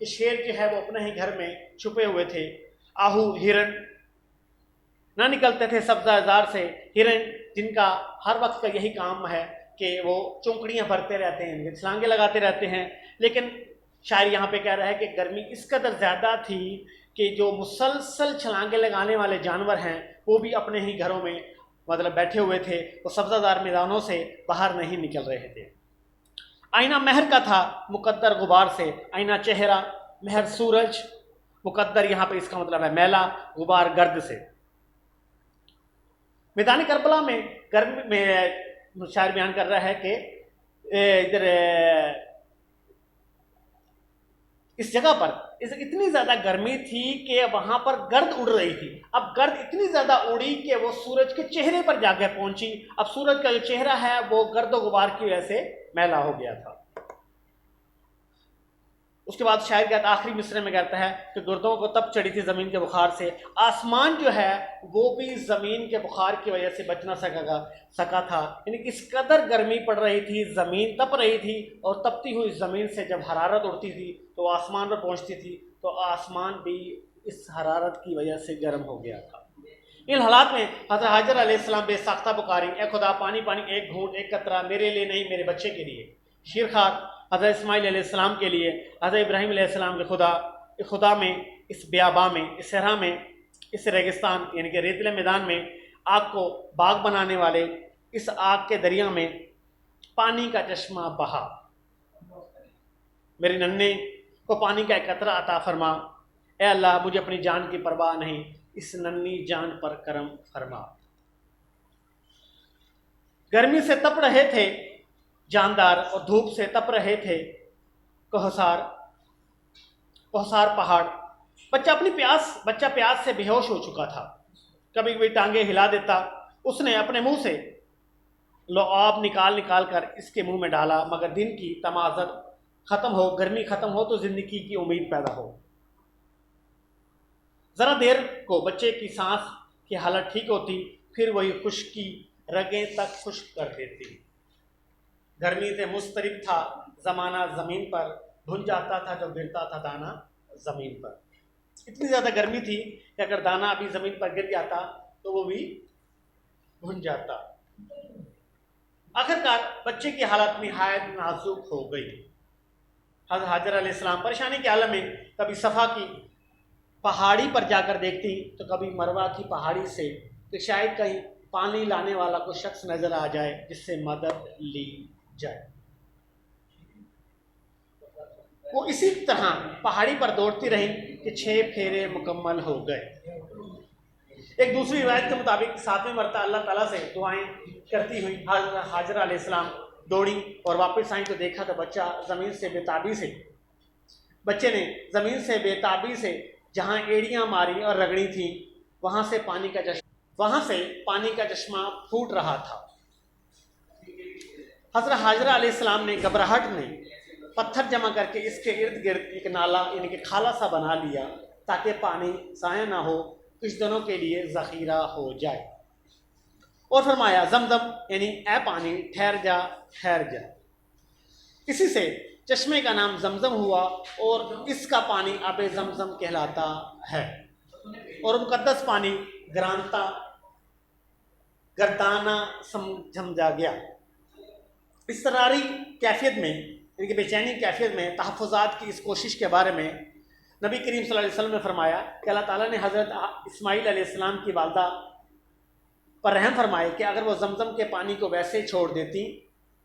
کہ شیر جو ہے وہ اپنے ہی گھر میں چھپے ہوئے تھے، آہو ہرن نہ نکلتے تھے سبزہ زار سے، ہرن جن کا ہر وقت کا یہی کام ہے کہ وہ چونکڑیاں بھرتے رہتے ہیں، چھلانگے لگاتے رہتے ہیں، لیکن شاعر یہاں پہ کہہ رہا ہے کہ گرمی اس قدر زیادہ تھی کہ جو مسلسل چھلانگے لگانے والے جانور ہیں وہ بھی اپنے ہی گھروں میں مطلب بیٹھے ہوئے تھے، وہ سبزہ دار میدانوں سے باہر نہیں نکل رہے تھے۔ آئینہ مہر کا تھا مقدر غبار سے، آئینہ چہرہ مہر سورج، مقدر یہاں پہ اس کا مطلب ہے میلا، غبار گرد سے۔ میدان کربلا میں گرمی میں شاعر بیان کر رہا ہے کہ ادھر اس جگہ پر اتنی زیادہ گرمی تھی کہ وہاں پر گرد اڑ رہی تھی، اب گرد اتنی زیادہ اڑی کہ وہ سورج کے چہرے پر جا کے پہنچی، اب سورج کا جو چہرہ ہے وہ گرد و غبار کی وجہ سے میلا ہو گیا تھا۔ اس کے بعد شاعر کہتا آخری مصرے میں کہتا ہے کہ گردوں کو تب چڑھی تھی زمین کے بخار سے، آسمان جو ہے وہ بھی زمین کے بخار کی وجہ سے بچ نہ سکا تھا، یعنی اس قدر گرمی پڑ رہی تھی، زمین تپ رہی تھی، اور تپتی ہوئی زمین سے جب حرارت اڑتی تھی تو آسمان پر پہنچتی تھی تو آسمان بھی اس حرارت کی وجہ سے گرم ہو گیا تھا۔ ان حالات میں حضرت حاجر علیہ السلام بے ساختہ پکاری، اے خدا پانی پانی ایک گھونٹ ایک قطرہ، میرے لیے نہیں میرے بچے کے لیے۔ شیرخوار حضرت اسماعیل علیہ السلام کے لیے، حضرت ابراہیم علیہ السلام کے خدا میں، اس بیاباں میں، اس صحرا میں، اس ریگستان یعنی کہ ریتلے میدان میں آگ کو باغ بنانے والے اس آگ کے دریا میں پانی کا چشمہ بہا، میرے ننھے کو پانی کا ایک قطرہ عطا فرما، اے اللہ مجھے اپنی جان کی پرواہ نہیں، اس ننھی جان پر کرم فرما۔ گرمی سے تپ رہے تھے جاندار اور دھوپ سے تپ رہے تھے کوہسار پہاڑ۔ بچہ پیاس سے بے ہوش ہو چکا تھا، کبھی کبھی ٹانگیں ہلا دیتا، اس نے اپنے منہ سے لعاب نکال کر اس کے منہ میں ڈالا، مگر دن کی تمازت ختم ہو، گرمی ختم ہو تو زندگی کی امید پیدا ہو۔ ذرا دیر کو بچے کی سانس کی حالت ٹھیک ہوتی، پھر وہی خشکی رگیں تک خشک کر دیتی۔ گرمی سے مضطرب تھا زمانہ زمین پر، بھن جاتا تھا جو گرتا تھا دانا زمین پر۔ اتنی زیادہ گرمی تھی کہ اگر دانا ابھی زمین پر گر جاتا تو وہ بھی بھن جاتا۔ آخرکار بچے کی حالت نہایت نازک ہو گئی۔ حضرت حاجر علیہ السلام پریشانی کے عالم میں کبھی صفا کی پہاڑی پر جا کر دیکھتی تو کبھی مروہ کی پہاڑی سے کہ شاید کہیں پانی لانے والا کوئی شخص نظر آ جائے جس سے مدد لی جائے۔ وہ اسی طرح پہاڑی پر دوڑتی رہی کہ 6 پھیرے مکمل ہو گئے۔ ایک دوسری روایت کے مطابق 7ویں مرتبہ اللہ تعالیٰ سے دعائیں کرتی ہوئی حضرت حاجر علیہ السلام دوڑی اور واپس آئیں تو دیکھا تو بچے نے زمین سے بے تابی سے جہاں ایڑیاں ماری اور رگڑی تھیں وہاں سے پانی کا چشمہ پھوٹ رہا تھا۔ حضرت حاجرہ علیہ السلام نے گھبراہٹ میں پتھر جمع کر کے اس کے ارد گرد ایک نالا یعنی کہ کھالا سا بنا لیا تاکہ پانی ضائع نہ ہو، کچھ دنوں کے لیے ذخیرہ ہو جائے، اور فرمایا زمزم یعنی اے پانی ٹھہر جا۔ اسی سے چشمے کا نام زمزم ہوا اور اس کا پانی آب زمزم کہلاتا ہے، اور مقدس پانی گردانہ سمجھا گیا۔ اضطراری کیفیت میں یعنی کہ بے چینی کیفیت میں تحفظات کی اس کوشش کے بارے میں نبی کریم صلی اللہ علیہ وسلم نے فرمایا کہ اللہ تعالیٰ نے حضرت اسماعیل علیہ السلام کی والدہ پر رحم فرمائے کہ اگر وہ زمزم کے پانی کو ویسے چھوڑ دیتی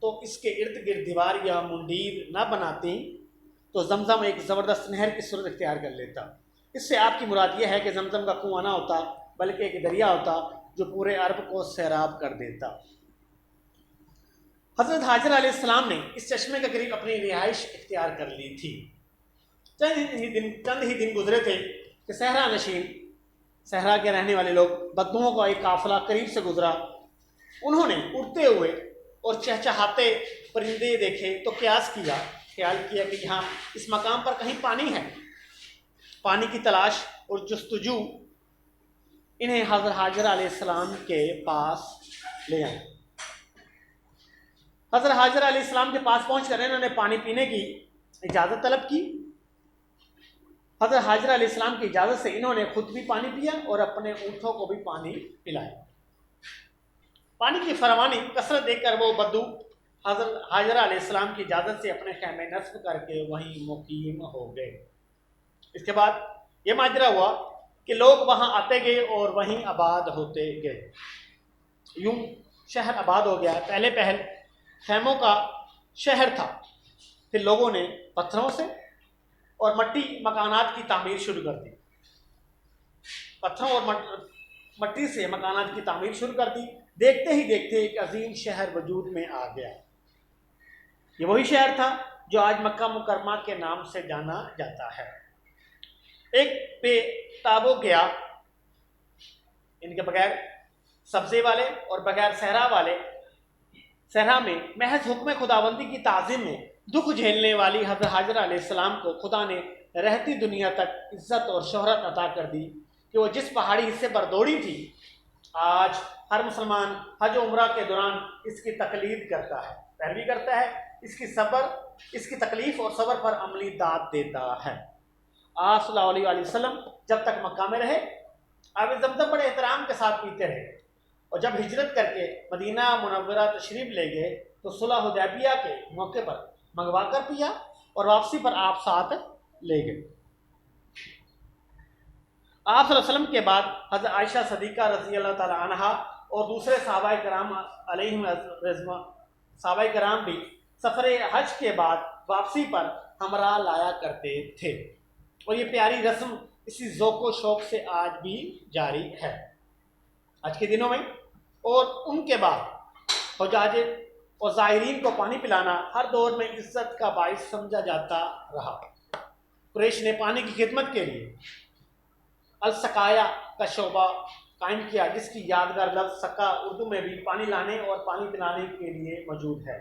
تو اس کے ارد گرد دیوار یا منڈیر نہ بناتی تو زمزم ایک زبردست نہر کی صورت اختیار کر لیتا۔ اس سے آپ کی مراد یہ ہے کہ زمزم کا کنواں نہ ہوتا بلکہ ایک دریا ہوتا جو پورے عرب کو سیراب کر دیتا۔ حضرت حاجر علیہ السلام نے اس چشمے کے قریب اپنی رہائش اختیار کر لی تھی۔ چند ہی دن گزرے تھے کہ صحرا نشین، صحرا کے رہنے والے لوگ بدبوؤں کا ایک قافلہ قریب سے گزرا۔ انہوں نے اڑتے ہوئے اور چہچہاتے پرندے دیکھے تو خیال کیا کہ یہاں اس مقام پر کہیں پانی ہے۔ پانی کی تلاش اور جستجو انہیں حضرت حاجر علیہ السلام کے پاس لے آئے۔ حضرت حاجر علیہ السلام کے پاس پہنچ کر انہوں نے پانی پینے کی اجازت طلب کی حضرت حاجرہ علیہ السلام کی اجازت سے انہوں نے خود بھی پانی پیا اور اپنے اونٹوں کو بھی پانی پلایا۔ پانی کی فراوانی کثرت دیکھ کر وہ بدو حضرت حاجرہ علیہ السلام کی اجازت سے اپنے خیمے نصب کر کے وہیں مقیم ہو گئے۔ اس کے بعد یہ ماجرا ہوا کہ لوگ وہاں آتے گئے اور وہیں آباد ہوتے گئے، یوں شہر آباد ہو گیا۔ پہلے پہل خیموں کا شہر تھا، پھر لوگوں نے پتھروں سے اور مٹی مکانات کی تعمیر شروع کر دی، پتھروں اور مٹی سے مکانات کی تعمیر شروع کر دی۔ دیکھتے ہی دیکھتے ایک عظیم شہر وجود میں آ گیا۔ یہ وہی شہر تھا جو آج مکہ مکرمہ کے نام سے جانا جاتا ہے۔ ایک بے تابو گیا، ان کے بغیر سبزے والے اور بغیر صحرا والے صحرا میں محض حکم خداوندی کی تعظیم میں دکھ جھیلنے والی حضرت حاجرہ علیہ السلام کو خدا نے رہتی دنیا تک عزت اور شہرت عطا کر دی کہ وہ جس پہاڑی حصے پر دوڑی تھی، آج ہر مسلمان حج و عمرہ کے دوران اس کی تقلید کرتا ہے، پیروی کرتا ہے، اس کی تکلیف اور صبر پر عملی داد دیتا ہے۔ آپ صلی اللہ علیہ وآلہ وسلم جب تک مکہ میں رہے آب زمزم بڑے احترام کے ساتھ پیتے رہے، اور جب ہجرت کر کے مدینہ منورہ تشریف لے گئے تو صلح حدیبیہ کے موقع پر منگوا کر پیا اور واپسی پر آپ ساتھ لے گئے۔ آپ صلی اللہ علیہ وسلم کے بعد حضرت عائشہ صدیقہ رضی اللہ تعالی عنہا اور دوسرے صحابہ کرام علیہم رضوان صحابہ کرام بھی سفر حج کے بعد واپسی پر ہمراہ لایا کرتے تھے، اور یہ پیاری رسم اسی ذوق و شوق سے آج بھی جاری ہے۔ آج کے دنوں میں اور ان کے بعد حجاج اور زائرین کو پانی پلانا ہر دور میں عزت کا باعث سمجھا جاتا رہا۔ قریش نے پانی کی خدمت کے لیے السقایا کا شعبہ قائم کیا، جس کی یادگار لفظ سقا اردو میں بھی پانی لانے اور پانی پلانے کے لیے موجود ہے۔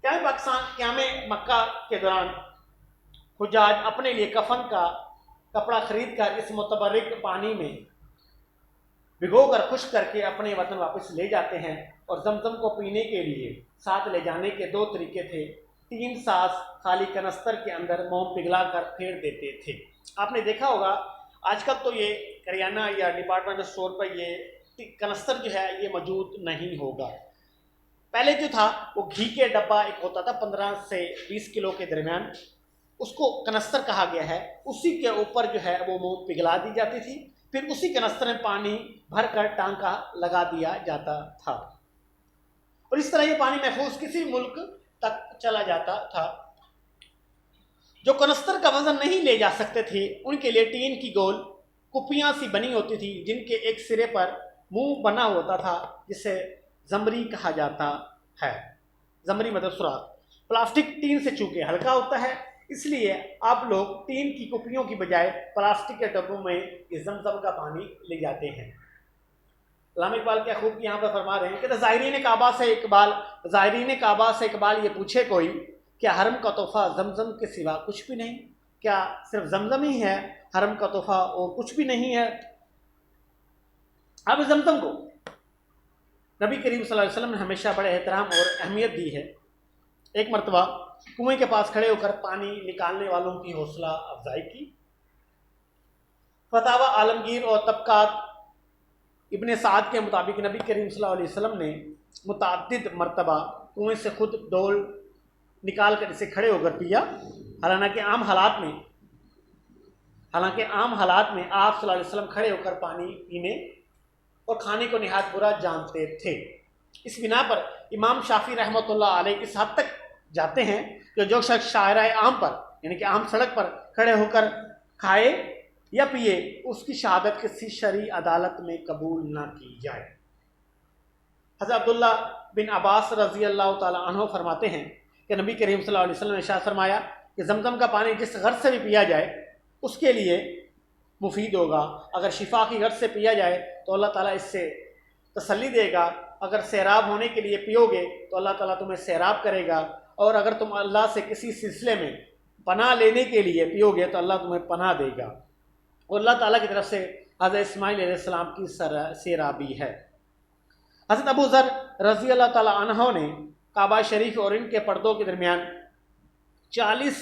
قیام مکہ کے دوران حجاج اپنے لیے کفن کا کپڑا خرید کر اس متبرک پانی میں بھگو کر خشک کر کے اپنے وطن واپس لے جاتے ہیں، اور زمزم کو پینے کے لیے ساتھ لے جانے کے دو طریقے تھے۔ 3 ساس خالی کنستر کے اندر موم پگھلا کر پھیر دیتے تھے۔ آپ نے دیکھا ہوگا آج کل تو یہ کریانہ یا ڈپارٹمنٹ اسٹور پر یہ کنستر جو ہے یہ موجود نہیں ہوگا۔ پہلے جو تھا وہ گھی کے ڈبہ ایک ہوتا تھا 15 سے 20 کلو کے درمیان، اس کو کنستر کہا گیا ہے۔ اسی کے اوپر جو ہے وہ موم پگھلا دی جاتی تھی، پھر اسی کنستر میں پانی بھر کر ٹانکا لگا دیا جاتا تھا، اور اس طرح یہ پانی محفوظ کسی ملک تک چلا جاتا تھا۔ جو کنستر کا وزن نہیں لے جا سکتے تھے ان کے لیے ٹین کی گول کپیاں سی بنی ہوتی تھی، جن کے ایک سرے پر منہ بنا ہوتا تھا، جسے زمری کہا جاتا ہے۔ زمری مطلب سوراخ۔ پلاسٹک ٹین سے چونکہ ہلکا ہوتا ہے، اس لیے آپ لوگ ٹین کی کپیوں کی بجائے پلاسٹک کے ڈبوں میں اس زمزم کا پانی لے جاتے ہیں۔ علامہ اقبال کیا خوب یہاں پر فرما رہے ہیں کہ زائرین کعبہ سے اقبال یہ پوچھے کوئی، کیا حرم کا تحفہ زمزم کے سوا کچھ بھی نہیں؟ کیا صرف زمزم ہی ہے حرم کا تحفہ اور کچھ بھی نہیں ہے؟ اب زمزم کو نبی کریم صلی اللہ علیہ وسلم نے ہمیشہ بڑے احترام اور اہمیت دی ہے۔ ایک مرتبہ کنویں کے پاس کھڑے ہو کر پانی نکالنے والوں کی حوصلہ افزائی کی۔ فتاوی عالمگیر اور طبقات ابن سعد کے مطابق نبی کریم صلی اللہ علیہ وسلم نے متعدد مرتبہ کنویں سے خود ڈول نکال کر اسے کھڑے ہو کر پیا، حالانکہ عام حالات میں آپ صلی اللہ علیہ وسلم کھڑے ہو کر پانی پینے اور کھانے کو نہایت برا جانتے تھے۔ اس بنا پر امام شافعی رحمۃ اللہ علیہ اس حد تک جاتے ہیں کہ جو شخص شاہراہ عام پر یعنی کہ عام سڑک پر کھڑے ہو کر کھائے یا پیے، اس کی شہادت کسی شرعی عدالت میں قبول نہ کی جائے۔ حضرت عبداللہ بن عباس رضی اللہ تعالی عنہ فرماتے ہیں کہ نبی کریم صلی اللہ علیہ وسلم نے ارشاد فرمایا کہ زمزم کا پانی جس غرض سے بھی پیا جائے اس کے لیے مفید ہوگا۔ اگر شفا کی غرض سے پیا جائے تو اللہ تعالیٰ اس سے تسلی دے گا، اگر سیراب ہونے کے لیے پیو گے تو اللہ تعالیٰ تمہیں سیراب کرے گا، اور اگر تم اللہ سے کسی سلسلے میں پناہ لینے کے لیے پیو گے تو اللہ تمہیں پناہ دے گا، اور اللہ تعالیٰ کی طرف سے حضرت اسماعیل علیہ السلام کی سیرابی ہے۔ حضرت ابو ذر رضی اللہ تعالیٰ عنہ نے کعبہ شریف اور ان کے پردوں کے درمیان 40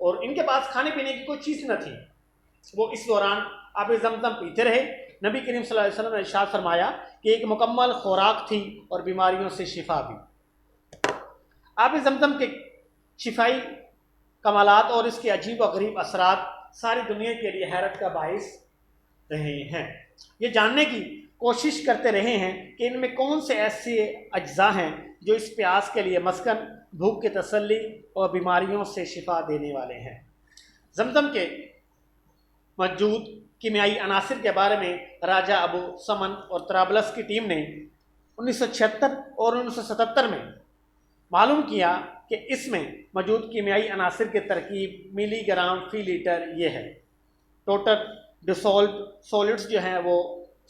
اور ان کے پاس کھانے پینے کی کوئی چیز نہ تھی. وہ اس دوران آب زمزم پیتے رہے. نبی کریم صلی اللہ علیہ وسلم نے ارشاد فرمایا کہ ایک مکمل خوراک تھی اور بیماریوں سے شفا بھی. آب زمزم کے شفائی کمالات اور اس کے عجیب و غریب اثرات ساری دنیا کے لیے حیرت کا باعث رہے ہیں. یہ جاننے کی کوشش کرتے رہے ہیں کہ ان میں کون سے ایسے اجزاء ہیں جو اس پیاس کے لیے مسکن، بھوک کی تسلی اور بیماریوں سے شفا دینے والے ہیں. زمزم کے موجود کیمیائی عناصر کے بارے میں راجہ ابو سمن اور طرابلس کی ٹیم نے 1976 اور 1977 میں معلوم کیا کہ اس میں موجود کیمیائی عناصر کی ترکیب ملی گرام فی لیٹر یہ ہے. ٹوٹل ڈسولڈ سولڈس جو ہیں وہ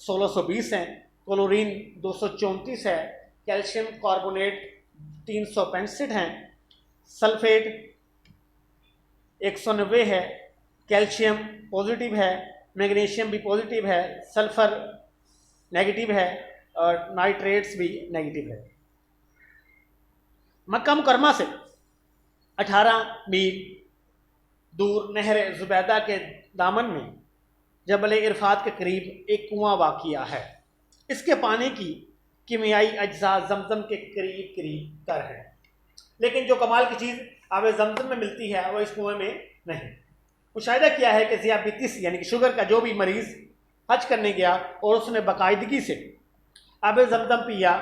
1620 ہیں. کلورین 234 ہے. کیلشیم کاربونیٹ 365 ہیں. سلفیٹ 190 ہے. کیلشیم پازیٹیو ہے. میگنیشیم بھی پازیٹیو ہے. سلفر نیگیٹیو ہے اور نائٹریٹس بھی نیگیٹیو ہے. مکہ مکرمہ سے 18 میل دور نہر زبیدہ کے دامن میں جبل عرفات کے قریب ایک کنواں واقع ہے. اس کے پانی کی کیمیائی اجزاء زمزم کے قریب قریب تر ہیں، لیکن جو کمال کی چیز آب زمزم میں ملتی ہے وہ اس کنویں میں نہیں. مشاہدہ کیا ہے کہ ذیابیطس یعنی کہ شوگر کا جو بھی مریض حج کرنے گیا اور اس نے باقاعدگی سے آب زمزم پیا،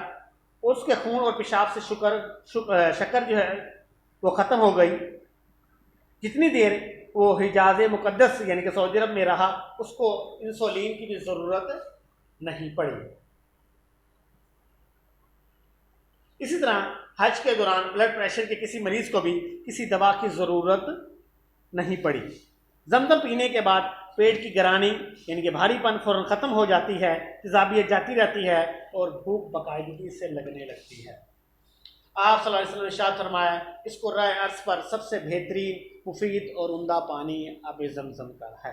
اس کے خون اور پیشاب سے شکر جو ہے وہ ختم ہو گئی. جتنی دیر وہ حجاز مقدس یعنی کہ سعودی عرب میں رہا اس کو انسولین کی بھی ضرورت نہیں پڑی. اسی طرح حج کے دوران بلڈ پریشر کے کسی مریض کو بھی کسی دوا کی ضرورت نہیں پڑی. زمزم پینے کے بعد پیٹ کی گرانی یعنی کہ بھاری پن فوراً ختم ہو جاتی ہے، تیزابیت جاتی رہتی ہے اور بھوک باقاعدگی سے لگنے لگتی ہے. آپ صلی اللہ علیہ وسلم نے ارشاد فرمایا اس کو رائے عرض پر سب سے بہترین، مفید اور عمدہ پانی آب زمزم کا ہے.